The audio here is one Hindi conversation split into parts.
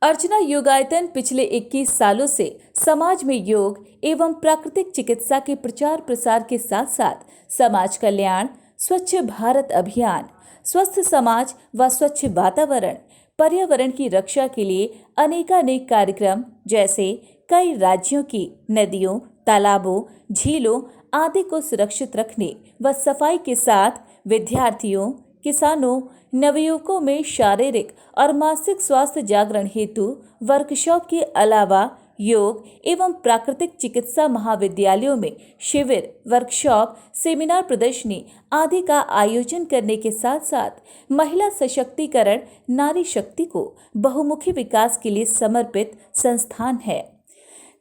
अर्चना योगायतन पिछले 21 सालों से समाज में योग एवं प्राकृतिक चिकित्सा के प्रचार प्रसार के साथ साथ समाज कल्याण, स्वच्छ भारत अभियान, स्वस्थ समाज व स्वच्छ वातावरण, पर्यावरण की रक्षा के लिए अनेकानेक कार्यक्रम जैसे कई राज्यों की नदियों, तालाबों, झीलों आदि को सुरक्षित रखने व सफाई के साथ विद्यार्थियों, किसानों, नवयुवकों में शारीरिक और मानसिक स्वास्थ्य जागरण हेतु वर्कशॉप के अलावा योग एवं प्राकृतिक चिकित्सा महाविद्यालयों में शिविर, वर्कशॉप, सेमिनार, प्रदर्शनी आदि का आयोजन करने के साथ साथ महिला सशक्तिकरण, नारी शक्ति को बहुमुखी विकास के लिए समर्पित संस्थान है।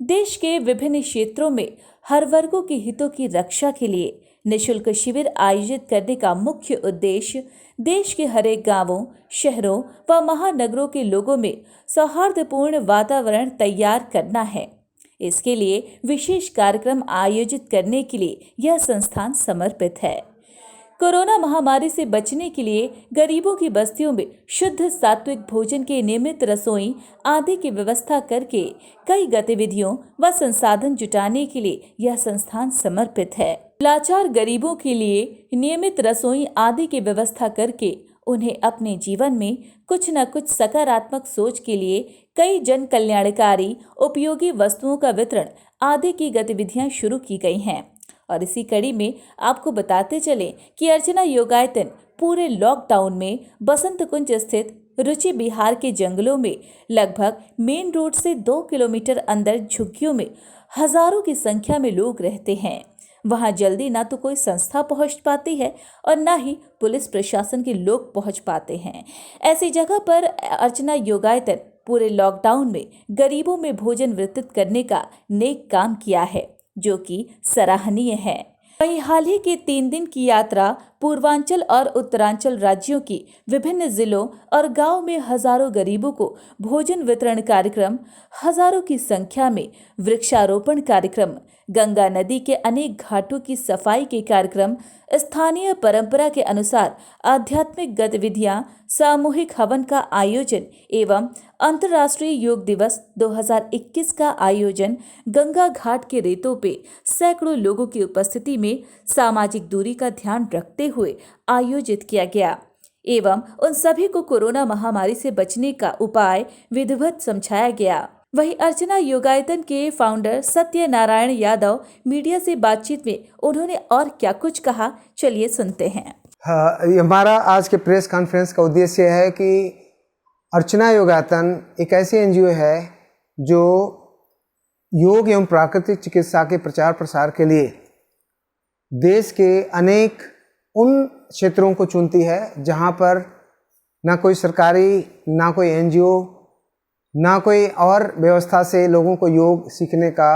देश के विभिन्न क्षेत्रों में हर वर्गों के हितों की रक्षा के लिए निःशुल्क शिविर आयोजित करने का मुख्य उद्देश्य देश के हर एक गांवों, शहरों व महानगरों के लोगों में सौहार्दपूर्ण वातावरण तैयार करना है। इसके लिए विशेष कार्यक्रम आयोजित करने के लिए यह संस्थान समर्पित है। कोरोना महामारी से बचने के लिए गरीबों की बस्तियों में शुद्ध सात्विक भोजन के नियमित रसोई आदि की व्यवस्था करके कई गतिविधियों व संसाधन जुटाने के लिए यह संस्थान समर्पित है। लाचार गरीबों के लिए नियमित रसोई आदि की व्यवस्था करके उन्हें अपने जीवन में कुछ न कुछ सकारात्मक सोच के लिए कई जन कल्याणकारी उपयोगी वस्तुओं का वितरण आदि की गतिविधियां शुरू की गई हैं। और इसी कड़ी में आपको बताते चलें कि अर्चना योगायतन पूरे लॉकडाउन में बसंत कुंज स्थित रुचि बिहार के जंगलों में लगभग मेन रोड से 2 किलोमीटर अंदर झुग्गियों में हजारों की संख्या में लोग रहते हैं। वहां जल्दी ना तो कोई संस्था पहुंच पाती है और ना ही पुलिस प्रशासन के लोग पहुंच पाते हैं। ऐसी जगह पर अर्चना योगायतन पूरे लॉकडाउन में गरीबों में भोजन वितरित करने का नेक काम किया है, जो कि सराहनीय है। वहीं हाल ही के 3 दिन की यात्रा पूर्वांचल और उत्तरांचल राज्यों की विभिन्न जिलों और गांव में हजारों गरीबों को भोजन वितरण कार्यक्रम, हजारों की संख्या में वृक्षारोपण कार्यक्रम, गंगा नदी के अनेक घाटों की सफाई के कार्यक्रम, स्थानीय परंपरा के अनुसार आध्यात्मिक गतिविधियां, सामूहिक हवन का आयोजन एवं अंतर्राष्ट्रीय योग दिवस 2021 का आयोजन गंगा घाट के रेतों पे सैकड़ों लोगों की उपस्थिति में सामाजिक दूरी का ध्यान रखते हुए आयोजित किया गया एवं उन सभी को कोरोना महामारी से बचने का उपाय विधिवत समझाया गया। वहीं अर्चना योगायतन के फाउंडर सत्यनारायण यादव मीडिया से बातचीत में उन्होंने और क्या कुछ कहा, चलिए सुनते हैं। हमारा आज के प्रेस कॉन्फ्रेंस का उद्देश्य है कि अर्चना योगायतन एक ऐसी एनजीओ है जो योग एवं प्राकृतिक चिकित्सा के प्रचार प्रसार के लिए देश के अनेक उन क्षेत्रों को चुनती है जहां पर ना कोई सरकारी, ना कोई एनजीओ, ना कोई और व्यवस्था से लोगों को योग सीखने का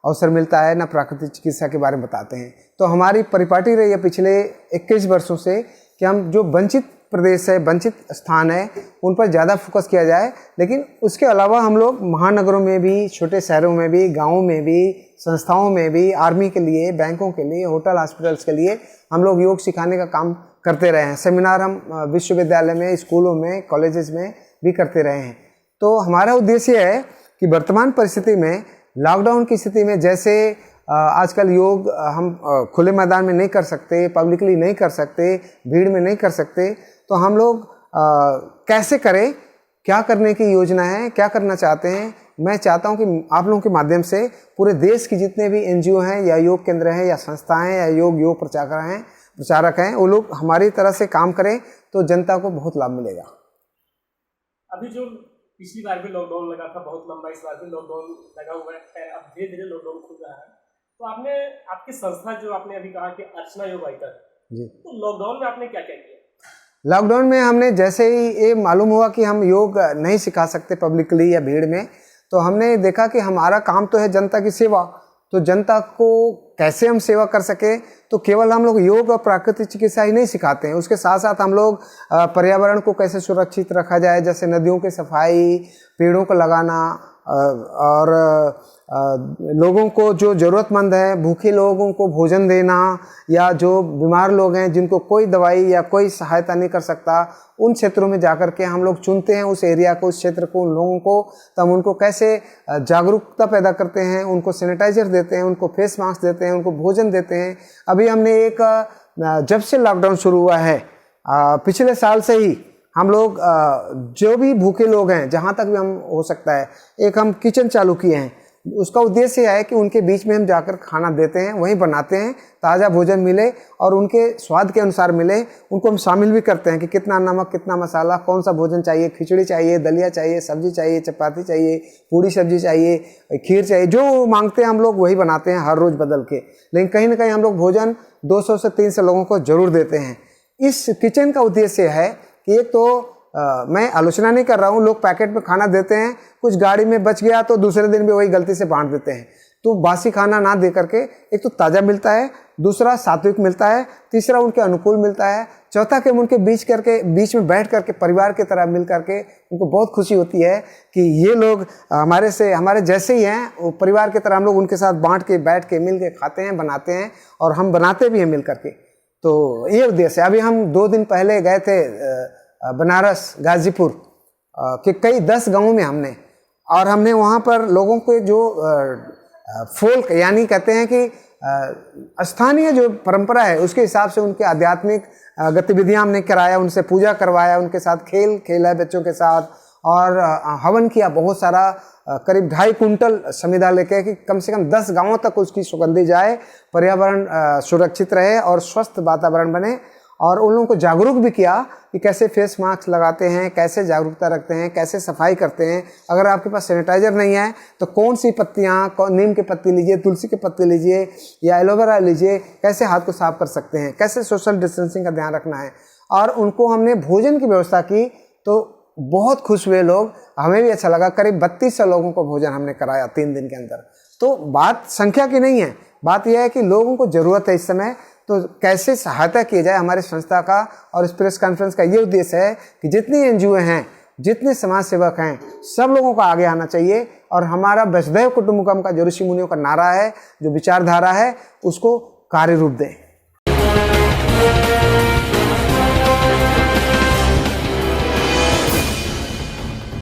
अवसर मिलता है, ना प्राकृतिक चिकित्सा के बारे में बताते हैं। तो हमारी परिपाटी रही है पिछले 21 वर्षों से कि हम जो वंचित प्रदेश है, वंचित स्थान है, उन पर ज़्यादा फोकस किया जाए। लेकिन उसके अलावा हम लोग महानगरों में भी, छोटे शहरों में भी, गाँवों में भी, संस्थाओं में भी, आर्मी के लिए, बैंकों के लिए, होटल हॉस्पिटल्स के लिए हम लोग योग सिखाने का काम करते रहे हैं। सेमिनार हम विश्वविद्यालय में, स्कूलों में, कॉलेजेस में भी करते रहे हैं। तो हमारा उद्देश्य है कि वर्तमान परिस्थिति में, लॉकडाउन की स्थिति में, जैसे आजकल योग हम खुले मैदान में नहीं कर सकते, पब्लिकली नहीं कर सकते, भीड़ में नहीं कर सकते, तो हम लोग कैसे करें, क्या करने की योजना है, क्या करना चाहते हैं। मैं चाहता हूं कि आप लोगों के माध्यम से पूरे देश की जितने भी एनजीओ हैं या योग केंद्र हैं या संस्थाएं हैं या योग प्रचारक हैं, वो लोग हमारी तरह से काम करें तो जनता को बहुत लाभ मिलेगा। अभी जो पिछली बार भी लॉकडाउन लगा था बहुत लंबा, इस बार भी लॉकडाउन लगा हुआ है, अब धीरे धीरे लॉकडाउन खुल रहा है। तो आपने आपकी संस्था जो आपने अभी कहा कि अर्चना योगायतन जी, तो लॉकडाउन में आपने क्या क्या किया? लॉकडाउन में हमने जैसे ही ये मालूम हुआ कि हम योग नहीं सिखा सकते पब्लिकली या भीड़ में, तो हमने देखा कि हमारा काम तो है जनता की सेवा, तो जनता को कैसे हम सेवा कर सके, तो केवल हम लोग योग और प्राकृतिक चिकित्सा ही नहीं सिखाते हैं, उसके साथ साथ हम लोग पर्यावरण को कैसे सुरक्षित रखा जाए, जैसे नदियों की सफाई, पेड़ों को लगाना, और लोगों को जो ज़रूरतमंद है, भूखे लोगों को भोजन देना, या जो बीमार लोग हैं जिनको कोई दवाई या कोई सहायता नहीं कर सकता, उन क्षेत्रों में जाकर के हम लोग चुनते हैं उस एरिया को, उस क्षेत्र को, उन लोगों को, तब उनको कैसे जागरूकता पैदा करते हैं, उनको सैनिटाइजर देते हैं, उनको फेस मास्क देते हैं, उनको भोजन देते हैं। अभी हमने एक जब से लॉकडाउन शुरू हुआ है पिछले साल से ही हम लोग जो भी भूखे लोग हैं, जहाँ तक भी हम हो सकता है, एक हम किचन चालू किए हैं। उसका उद्देश्य है कि उनके बीच में हम जाकर खाना देते हैं, वहीं बनाते हैं, ताज़ा भोजन मिले और उनके स्वाद के अनुसार मिले। उनको हम शामिल भी करते हैं कि कितना नमक, कितना मसाला, कौन सा भोजन चाहिए, खिचड़ी चाहिए, दलिया चाहिए, सब्जी चाहिए, चपाती चाहिए, पूड़ी सब्जी चाहिए, खीर चाहिए, जो मांगते हैं हम लोग वही बनाते हैं हर रोज़ बदल के। लेकिन कहीं ना कहीं हम लोग भोजन 200 से 300 लोगों को ज़रूर देते हैं। इस किचन का उद्देश्य है कि एक तो मैं आलोचना नहीं कर रहा हूँ, लोग पैकेट में खाना देते हैं, कुछ गाड़ी में बच गया तो दूसरे दिन भी वही गलती से बांट देते हैं। तो बासी खाना ना दे करके एक तो ताज़ा मिलता है, दूसरा सात्विक मिलता है, तीसरा उनके अनुकूल मिलता है, चौथा कि उनके बीच में बैठ करके परिवार की तरह मिल करके उनको बहुत खुशी होती है कि ये लोग हमारे जैसे ही हैं, वो परिवार की तरह हम लोग उनके साथ बांट के, बैठ के, मिल के खाते हैं, बनाते हैं, और हम बनाते भी हैं मिल करके। तो ये उद्देश्य है। अभी हम 2 दिन पहले गए थे बनारस, गाजीपुर के कई 10 गांवों में हमने वहाँ पर लोगों के जो फोल्क यानी कहते हैं कि स्थानीय जो परंपरा है उसके हिसाब से उनके आध्यात्मिक गतिविधियां हमने कराया, उनसे पूजा करवाया, उनके साथ खेल खेला बच्चों के साथ, और हवन किया बहुत सारा, करीब 2.5 कुंटल समिधा लेके कि कम से कम 10 गांवों तक उसकी सुगंधी जाए, पर्यावरण सुरक्षित रहे और स्वस्थ वातावरण बने। और उन लोगों को जागरूक भी किया कि कैसे फेस मास्क लगाते हैं, कैसे जागरूकता रखते हैं, कैसे सफाई करते हैं। अगर आपके पास सैनिटाइजर नहीं है तो कौन सी पत्तियाँ, नीम के पत्ती लीजिए, तुलसी के पत्ते लीजिए या एलोवेरा लीजिए, कैसे हाथ को साफ कर सकते हैं, कैसे सोशल डिस्टेंसिंग का ध्यान रखना है। और उनको हमने भोजन की व्यवस्था की तो बहुत खुश हुए लोग, हमें भी अच्छा लगा। करीब 3200 लोगों को भोजन हमने कराया 3 दिन के अंदर। तो बात संख्या की नहीं है, बात यह है कि लोगों को ज़रूरत है इस समय, तो कैसे सहायता की जाए। हमारी संस्था का और इस प्रेस कॉन्फ्रेंस का ये उद्देश्य है कि जितनी एनजीओ हैं, जितने समाज सेवक हैं, सब लोगों को आगे आना चाहिए। और हमारा वसुधैव कुटुंबकम का जो ऋषि मुनियों का नारा है, जो विचारधारा है, उसको कार्य रूप दें।